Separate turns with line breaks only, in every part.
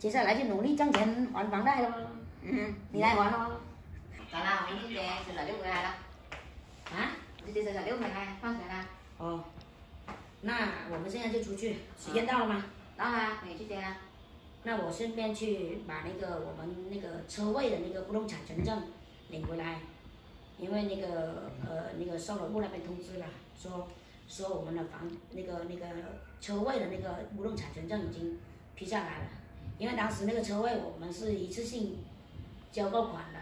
接下来就努力挣钱还房贷喽。你来还喽。
咋啦？我今天是6回来了。
啊？
这是6回来，放学了。
哦，那我们现在就出去，时间到了吗？
到了，可以去接了。
那我顺便去把那个我们那个车位的那个不动产权证领回来，因为那个售楼部那边通知了，说我们的那个车位的那个不动产权证已经批下来了，因为当时那个车位我们是一次性交购款的，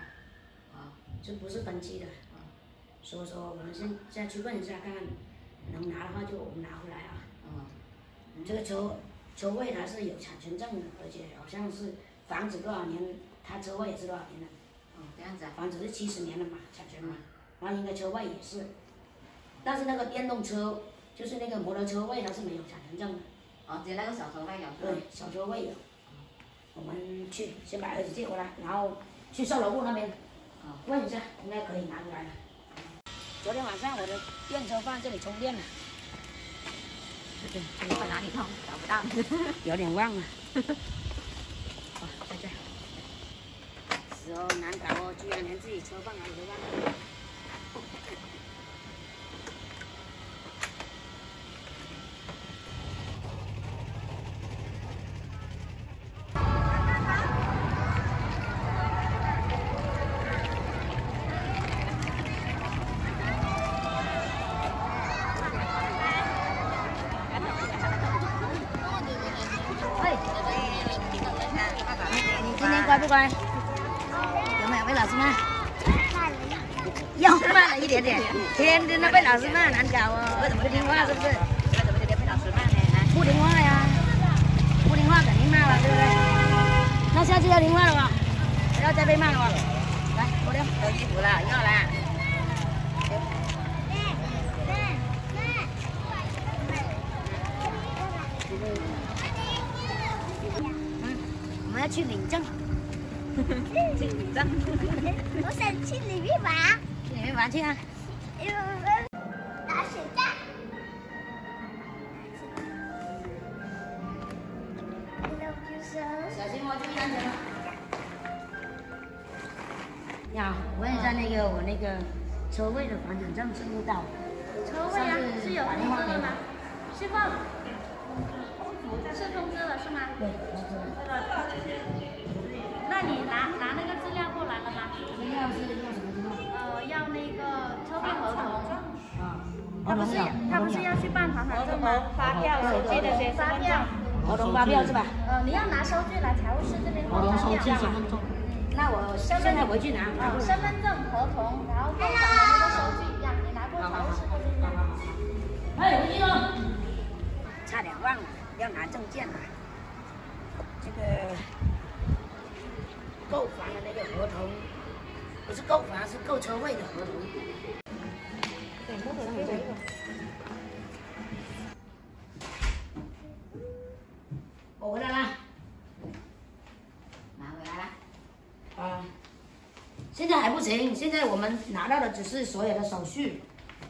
这不是分期的，所以说我们现在去问一下，看看能拿的话就我们拿回来啊。这个车位它是有产权证的，而且好像是房子多少年，它车位也是多少年的。
这样子啊。
房子是70年了嘛，产权嘛，然后应该车位也是，但是那个电动车就是那个摩托车位它是没有产权证的。
只有那个小车位有。
对，小车位有。我们去先把儿子接过来，然后去售楼部那边问一下，应该可以拿回来了。昨天晚上我的电车放这里充电了。
对，在哪里充？找不到，
有点忘了。在这。时候难搞哦，居然连自己车放哪里都忘了。乖不乖？有没有被老师骂？又慢了一点点，天天都被老师骂，难搞哦。为什么不听话？是不是？
为什么天天被老师骂呢？
不听话呀，不听话肯定骂了，对不对？那下次要听话了吧？不要再被骂了吧？来，脱掉，
脱衣服了，要啦。
我们要去领证。
去领证。
我想去里面玩。
去里面玩去啊！
打水仗。
小心哦，注意安全哦。你好，问一下我那个车位的房产证是不是到？
车位啊，是有通知的吗？是放，是通知了是吗？
对，通知了。
那你拿那个资料过来了吗？
资料是要什么资料？
要那个车位合同。
合同有。
他不是要去办房产证吗？
发票、手机的学生
发票。
合同发票是吧？
你要拿收据来财务室这边
合同收据、
发票。
那我现在回去拿。
身份证、合同，然后购房的那个收据一样，你拿过财务室这边拿。
哎，回去了。差点忘了，要拿证件了。这个购房的那个合同，不是购房，是购车位的合同。对，合同给我。我回来了。
拿回来了。
现在还不行，现在我们拿到的只是所有的手续，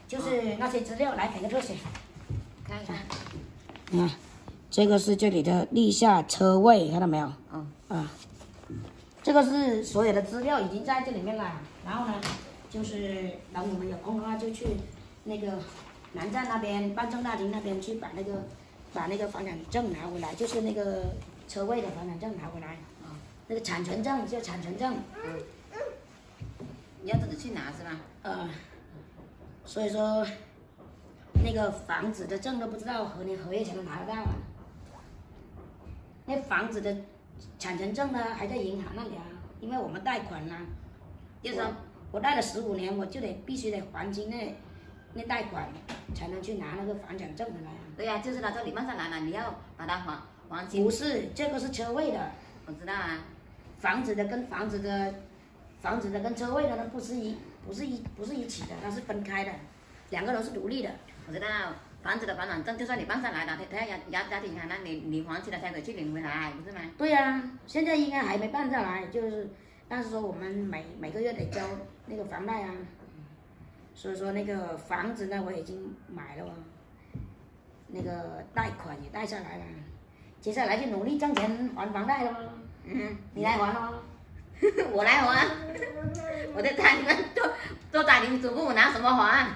就是那些资料。来，给个特写。
看一看。
你看，这个是这里的地下车位，看到没有？这个是所有的资料已经在这里面了。然后呢，就是等我们有空的话，就去那个南站那边办证大厅那边去把那个房产证拿回来，就是那个车位的房产证拿回来。那个产权证叫产权证。
你要自己去拿是吧？
所以说那个房子的证都不知道何年何月才能拿得到啊。那房子的产权证呢还在银行那里啊，因为我们贷款啦，就是说我贷了15年，我就必须得还清那贷款，才能去拿那个房产证回来啊。
对呀，就是他这里办下来了，你要把它还清。
不是，这个是车位的。
我知道啊。
房子的跟车位的呢不是一起的，它是分开的，两个都是独立的。
我知道，房子的房产证就算你办下来了，他要停产了，你还清了才可以去领回来，不是吗？
对呀，现在应该还没办下来，但是说我们每个月得交那个房贷啊，所以说那个房子呢我已经买了，那个贷款也贷下来了，接下来就努力挣钱还房贷喽。
嗯，
你来还喽。
我来还，我在家里面做家庭主妇，我拿什么还？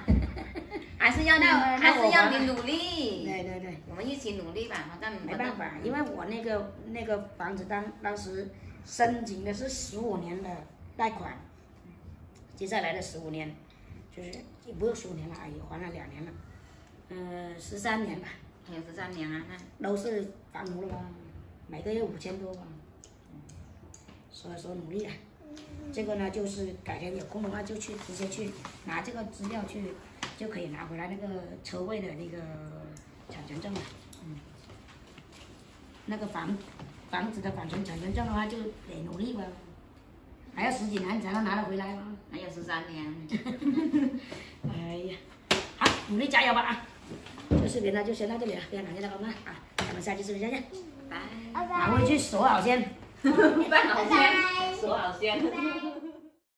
还是要你努力。
对对对，
我们一起努力吧，反正
没办法，因为我那个房子当时申请的是15年的贷款，接下来的15年，就是也不是15年了，也还了2年了，13年吧。
还有13年啊，那
都是房奴了吧，每个月5000多吧，所以说努力了。这个呢，就是改天有空的话就直接去拿这个资料去，就可以拿回来那个车位的那个产权证了。那个房子的产权证的话，就得努力吧，还要10几年才能拿得回来吗？
还有13年。
哎呀，好，努力加油吧啊！这个视频呢就先到这里了，非常感谢大家观看啊，咱们下期视频再见，
拜。
拜拜。
拿回去锁好先。
办好先，锁好先。